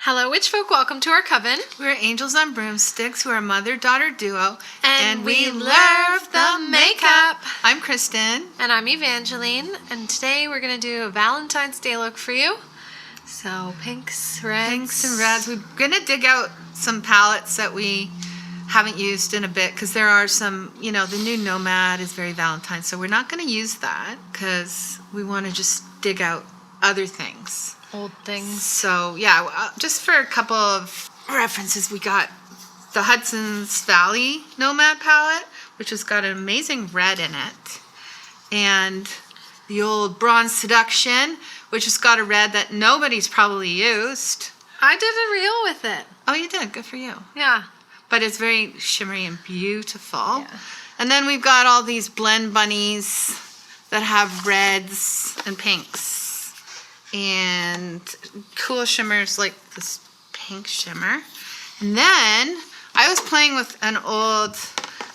Hello, witch folk. Welcome to our coven. We're angels on broomsticks who are a mother-daughter duo. And we love the makeup. I'm Kristen. And I'm Evangeline. And today we're going to do a Valentine's Day look for you. So pinks, reds. Pinks and reds. We're going to dig out some palettes that we haven't used in a bit because there are some, the new Nomad is very Valentine. So we're not going to use that because we want to just dig out other things. Old things. So yeah, just for a couple of references, we got the Hudson's Valley Nomad palette, which has got an amazing red in it, and the old Bronze Seduction, which has got a red that nobody's probably used. I did a reel with it. Oh, you did? Good for you. Yeah. But it's very shimmery and beautiful. Yeah. And then we've got all these blend bunnies that have reds and pinks. And cool shimmers like this pink shimmer. And then I was playing with an old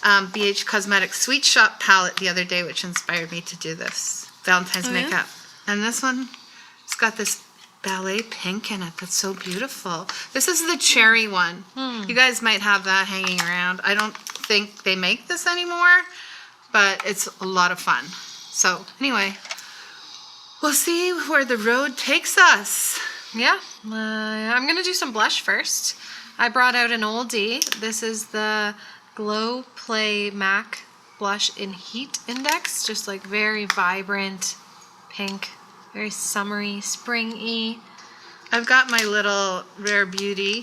BH Cosmetics Sweet Shop palette the other day, which inspired me to do this Valentine's makeup. And this one, it's got this ballet pink in it that's so beautiful. This is the cherry one. You guys might have that hanging around. I don't think they make this anymore, but it's a lot of fun. So anyway, we'll see where the road takes us. Yeah. I'm going to do some blush first. I brought out an oldie. This is the Glow Play MAC blush in Heat Index. Just like very vibrant pink. Very summery, springy. I've got my little Rare Beauty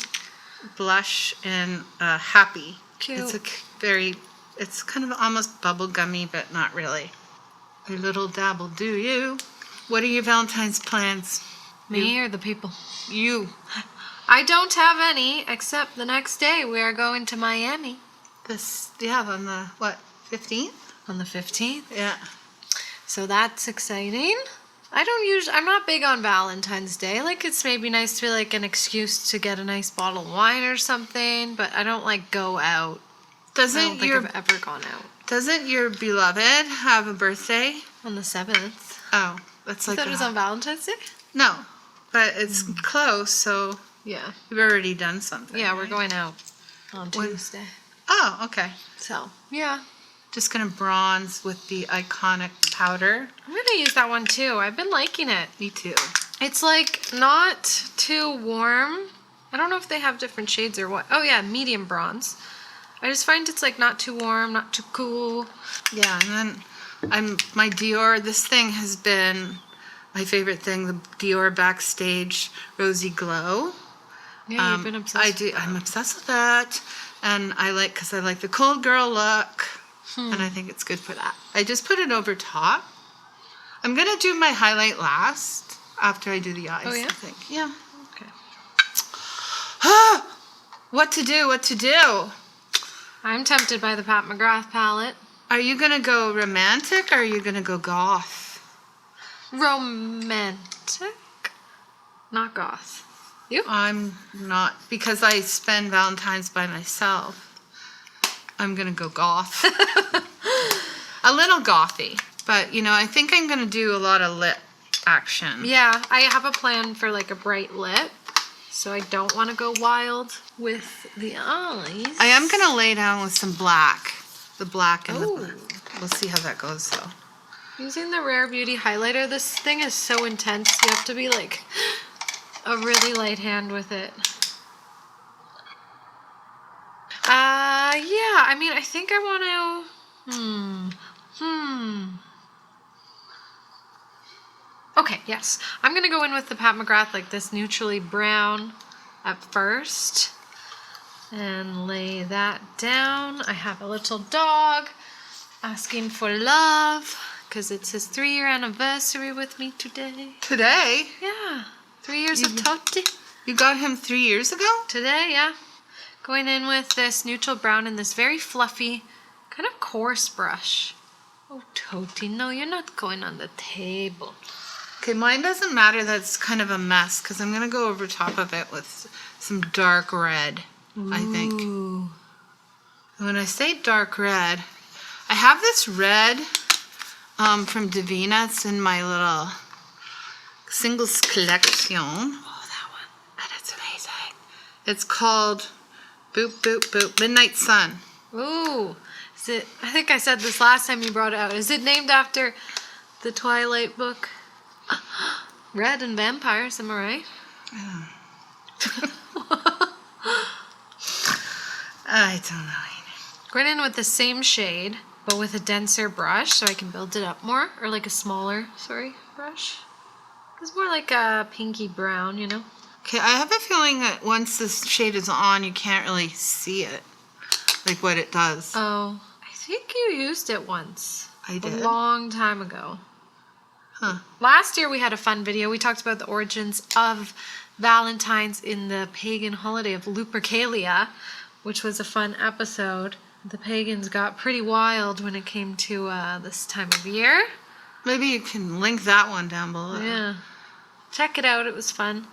blush in Happy. Cute. It's kind of almost bubblegummy, but not really. A little dabble, do you? What are your Valentine's plans? Me or the people? You. I don't have any, except the next day we are going to Miami. On the, 15th? On the 15th? Yeah. So that's exciting. I'm not big on Valentine's Day. Like, it's maybe nice to be like an excuse to get a nice bottle of wine or something, but I don't like go out. I don't think I've ever gone out. Doesn't your beloved have a birthday? On the 7th. Oh, that's like That was on Valentine's Day? No, but it's close, so Yeah. you've already done something. Yeah, right? we're going out on Tuesday. Oh, okay. So, yeah. Just gonna bronze with the iconic powder. I'm going to use that one too. I've been liking it. Me too. It's like not too warm. I don't know if they have different shades or what. Oh yeah, medium bronze. I just find it's like not too warm, not too cool. Yeah, and then my Dior, this thing has been my favorite thing, the Dior Backstage Rosy Glow. Yeah, you've been obsessed with that. I'm obsessed with that. And because I like the cold girl look. And I think it's good for that. I just put it over top. I'm going to do my highlight last after I do the eyes, Oh, yeah? I think. Yeah. Okay. What to do? I'm tempted by the Pat McGrath palette. Are you going to go romantic or are you going to go goth? Romantic? Not goth. You? I'm not, because I spend Valentine's by myself. I'm going to go goth. A little gothy. But, I think I'm going to do a lot of lip action. Yeah, I have a plan for like a bright lip. So I don't want to go wild with the eyes. I am going to lay down with some black. The black and we'll see how that goes, though. Using the Rare Beauty highlighter, this thing is so intense. You have to be like a really light hand with it. Yeah, I mean, I think I want to, Okay, yes. I'm going to go in with the Pat McGrath, like this neutrally brown at first. And lay that down. I have a little dog asking for love because it's his 3-year anniversary with me today. Today? Yeah. 3 years of Toti. You got him 3 years ago? Today, yeah. Going in with this neutral brown and this very fluffy, kind of coarse brush. Oh, Toti, no, you're not going on the table. Okay, mine doesn't matter. That's kind of a mess because I'm going to go over top of it with some dark red, I think. Ooh. When I say dark red, I have this red from Divina. It's in my little singles collection. Oh, that one. And it's amazing. It's called Boop Boop Boop Midnight Sun. Ooh. Is it, I think I said this last time you brought it out. Is it named after the Twilight book? Red and vampires, am I right? I don't know. Going in with the same shade, but with a denser brush so I can build it up more. Or like a smaller, brush. It's more like a pinky brown, you know? Okay, I have a feeling that once this shade is on, you can't really see it. Like what it does. Oh, I think you used it once. I did? A long time ago. Huh. Last year we had a fun video. We talked about the origins of Valentine's in the pagan holiday of Lupercalia, which was a fun episode. The pagans got pretty wild when it came to this time of year. Maybe you can link that one down below. Yeah. Check it out. It was fun.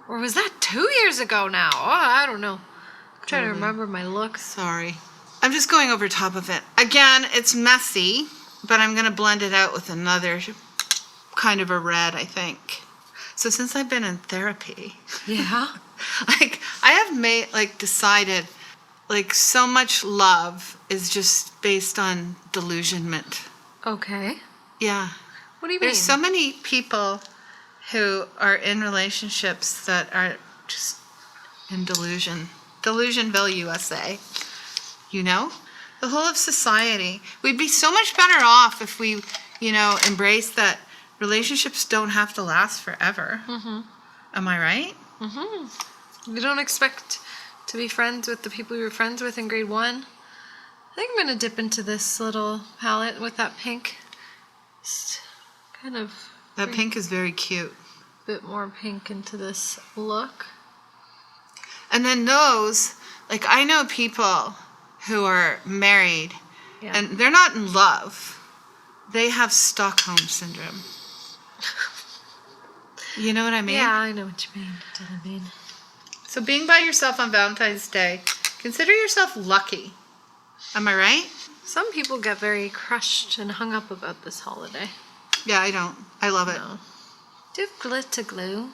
Or was that 2 years ago now? Oh, I don't know. I'm trying to remember my looks. Sorry. I'm just going over top of it. Again, it's messy, but I'm going to blend it out with another kind of a red, I think. So since I've been in therapy, Yeah. like I have decided like so much love is just based on delusionment. Okay. Yeah. What do you mean? There's so many people who are in relationships that are just in delusion. Delusionville, USA. You know? The whole of society. We'd be so much better off if we, embrace that relationships don't have to last forever. Mm-hmm. Am I right? Mm-hmm. You don't expect to be friends with the people you were friends with in grade 1. I think I'm going to dip into this little palette with that pink. Just kind of That pink is very cute. a bit more pink into this look. And then those, like I know people who are married and they're not in love. They have Stockholm syndrome. You know what I mean? Yeah, I know what you mean. So being by yourself on Valentine's Day, consider yourself lucky. Am I right? Some people get very crushed and hung up about this holiday. Yeah, I don't. I love it. No. Do you have glitter glue?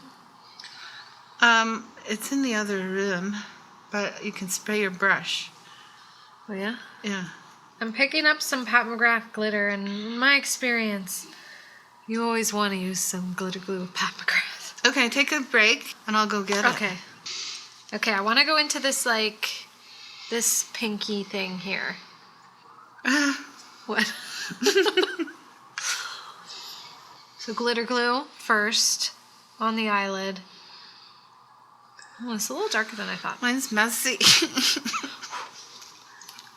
It's in the other room, but you can spray your brush. Oh, yeah? Yeah. I'm picking up some Pat McGrath glitter, and in my experience, you always want to use some glitter glue with Pat McGrath. Okay, take a break, and I'll go get it. Okay, I want to go into this, this pinky thing here. What? So glitter glue first on the eyelid. Oh, it's a little darker than I thought. Mine's messy.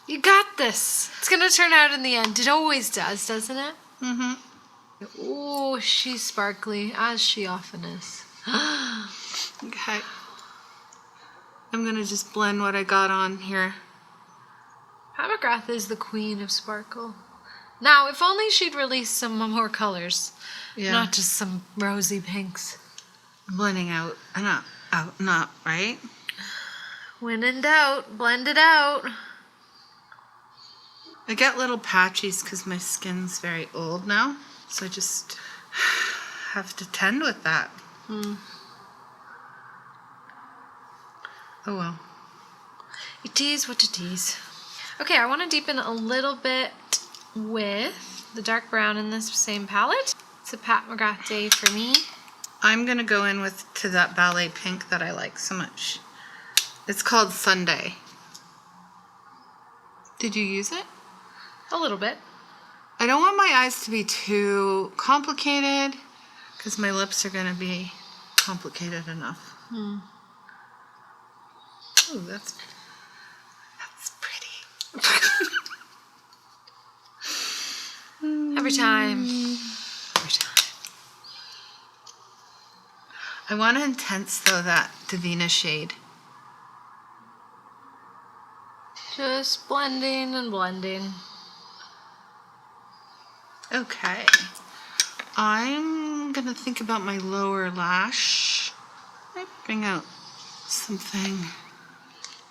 You got this. It's going to turn out in the end. It always does, doesn't it? Mm-hmm. Oh, she's sparkly, as she often is. Okay. I'm going to just blend what I got on here. Pat McGrath is the queen of sparkle. Now, if only she'd release some more colors. Yeah. Not just some rosy pinks. Blending out. Not, right? When in doubt, blend it out. I get little patches because my skin's very old now. So I just have to tend with that. Oh well. It is what it is. Okay, I want to deepen a little bit with the dark brown in this same palette. It's a Pat McGrath day for me. I'm going to go in to that ballet pink that I like so much. It's called Sunday. Did you use it? A little bit. I don't want my eyes to be too complicated because my lips are going to be complicated enough. Ooh, that's pretty. Every time. I want to intense, though, that Divina shade. Just blending and blending. Okay. I'm going to think about my lower lash. I might bring out something.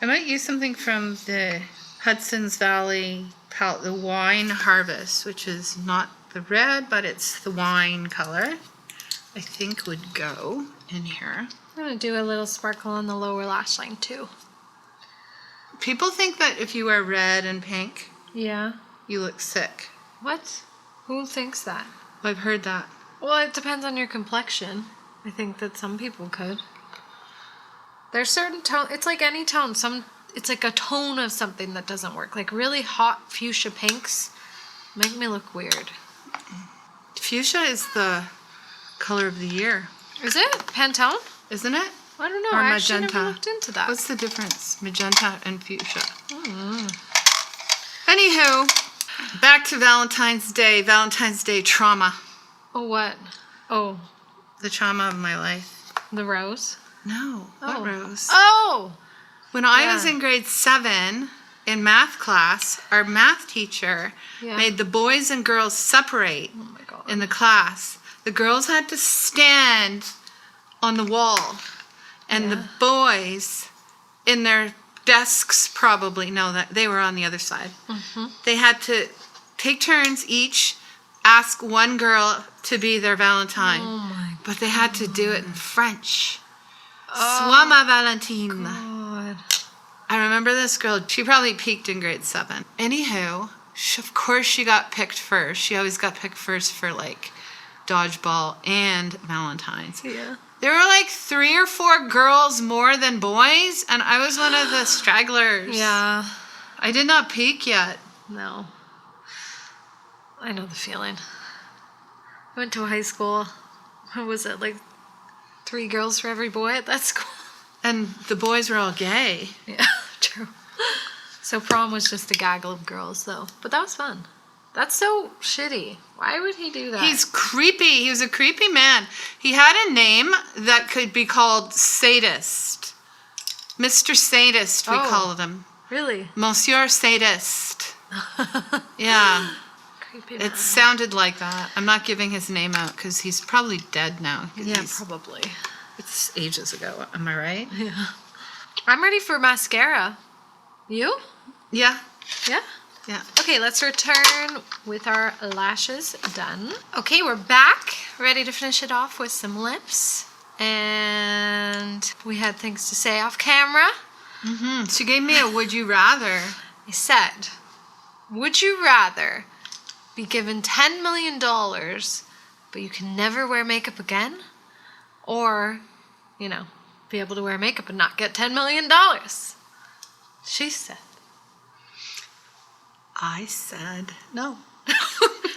I might use something from the Hudson's Valley palette, the Wine Harvest, which is not the red, but it's the wine color. I think would go in here. I'm going to do a little sparkle on the lower lash line too. People think that if you wear red and pink, Yeah. you look sick. What? Who thinks that? I've heard that. Well, it depends on your complexion. I think that some people could. There's certain tone. It's like any tone. It's like a tone of something that doesn't work. Like really hot fuchsia pinks make me look weird. Fuchsia is the color of the year. Is it Pantone? Isn't it? I don't know. Or I actually magenta. never looked into that. What's the difference? Magenta and fuchsia. Anywho, back to Valentine's Day. Valentine's Day trauma. Oh, what? Oh, The trauma of my life. the rose? No. What rose? Oh! When I was in grade 7 in math class, our math teacher made the boys and girls separate in the class. The girls had to stand on the wall, and the boys in their desks probably, no, that they were on the other side. They had to take turns each, ask one girl to be their Valentine, but they had to do it in French. Sois ma Valentine. God. I remember this girl, she probably peaked in grade 7. Anywho, of course she got picked first. She always got picked first for like dodgeball and Valentine's. Yeah. There were like 3 or 4 girls more than boys, and I was one of the stragglers. Yeah. I did not peak yet. No. I know the feeling. I went to a high school. What was it, like 3 girls for every boy at that school? And the boys were all gay. Yeah, true. So prom was just a gaggle of girls, though. But that was fun. That's so shitty. Why would he do that? He's creepy. He was a creepy man. He had a name that could be called Sadist. Mr. Sadist, we called him. Really? Monsieur Sadist. Yeah. Creepy man. It sounded like that. I'm not giving his name out because he's probably dead now. Yeah, probably. It's ages ago. Am I right? Yeah. I'm ready for mascara. You? Yeah. Yeah? Yeah. Okay, let's return with our lashes done. Okay, we're back. Ready to finish it off with some lips. And we had things to say off camera. She gave me a would you rather. I said, would you rather be given $10 million, but you can never wear makeup again? Or, you know, be able to wear makeup and not get $10 million? She said. I said no.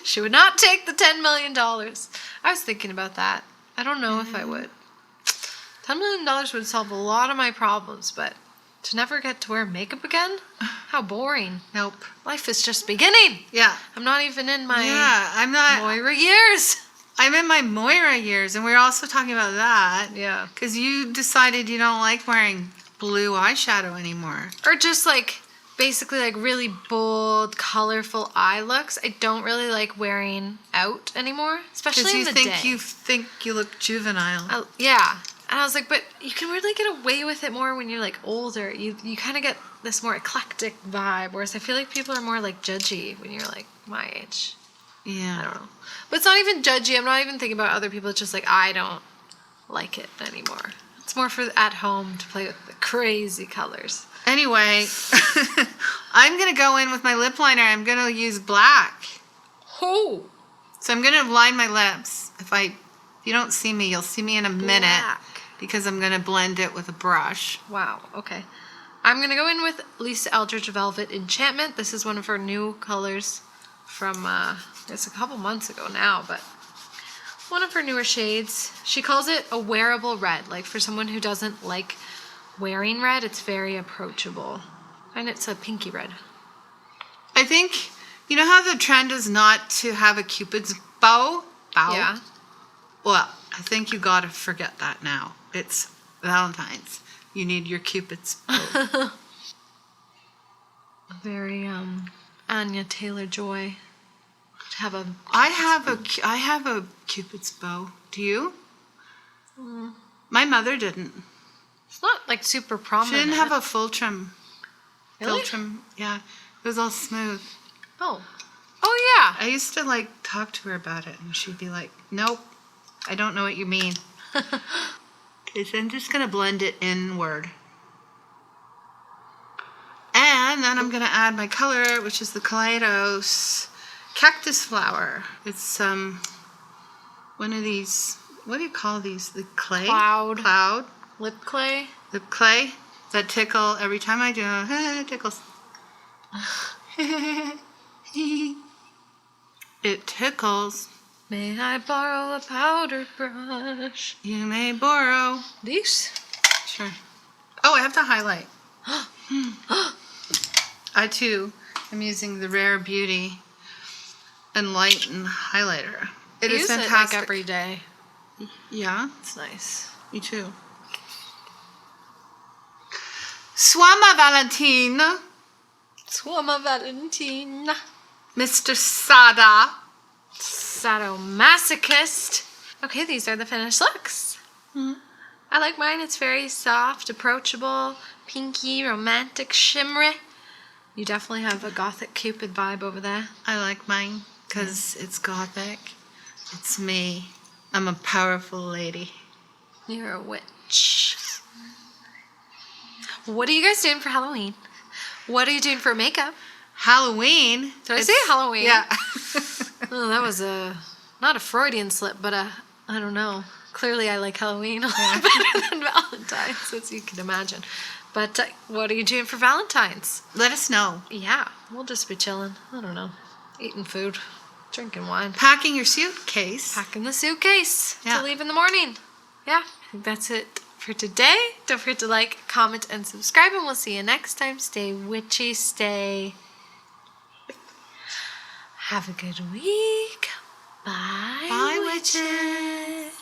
She would not take the $10 million. I was thinking about that. I don't know if I would. $10 million would solve a lot of my problems, but to never get to wear makeup again? How boring. Nope. Life is just beginning. Yeah. I'm not even in my I'm not. Moira years. I'm in my Moira years, and we were also talking about that. Yeah. Because you decided you don't like wearing blue eyeshadow anymore. Or just like basically like really bold, colorful eye looks. I don't really like wearing out anymore, especially in the day. You think you look juvenile. Yeah. And I was like, but you can really get away with it more when you're like older. You kind of get this more eclectic vibe, whereas I feel like people are more like judgy when you're like my age. Yeah. I don't know. But it's not even judgy. I'm not even thinking about other people. It's just like I don't like it anymore. It's more for at home to play with the crazy colors. Anyway, I'm going to go in with my lip liner. I'm going to use black. Oh. So I'm going to line my lips. If you don't see me, you'll see me in a minute. Black. Because I'm going to blend it with a brush. Wow. Okay. I'm going to go in with Lisa Eldridge Velvet Enchantment. This is one of her new colors from, it's a couple months ago now, but one of her newer shades. She calls it a wearable red. Like for someone who doesn't like wearing red, it's very approachable. And it's a pinky red. I think, you know how the trend is not to have a Cupid's bow? Yeah. Well, I think you gotta forget that now. It's Valentine's. You need your Cupid's bow. Very, Anya Taylor-Joy. I have a Cupid's bow. Do you? My mother didn't. It's not like super She prominent. didn't have a full trim. Really? Full trim, yeah. It was all smooth. Oh. Oh, yeah. I used to like talk to her about it, and she'd be like, "Nope." I don't know what you mean. Okay, so I'm just going to blend it inward. And then I'm going to add my color, which is the Kaleidos cactus flower. It's one of these, what do you call these? The clay? Cloud. Lip clay. Lip clay that tickle every time I do it tickles. It tickles. May I borrow a powder brush? You may borrow. These? Sure. Oh, I have to highlight. I too am using the Rare Beauty Enlighten highlighter. It is use fantastic. it like every day. Yeah, It's nice. me too. Swama Valentine, Swama Valentine. Mr. Sada. Sadomasochist. Okay, these are the finished looks. Mhm. I like mine. It's very soft, approachable, pinky, romantic, shimmery. You definitely have a gothic Cupid vibe over there. I like mine because it's gothic. It's me. I'm a powerful lady. You're a witch. What are you guys doing for Halloween? What are you doing for makeup? Halloween. Did I say Halloween? Yeah. Oh, that was not a Freudian slip, but I don't know. Clearly I like Halloween a lot better than Valentine's, as you can imagine. But what are you doing for Valentine's? Let us know. Yeah, we'll just be chilling. I don't know. Eating food, drinking wine. Packing your suitcase. Packing the suitcase Yeah. to leave in the morning. Yeah, I think that's it for today. Don't forget to like, comment, and subscribe, and we'll see you next time. Stay witchy, stay... Have a good week. Bye, Bye, witches.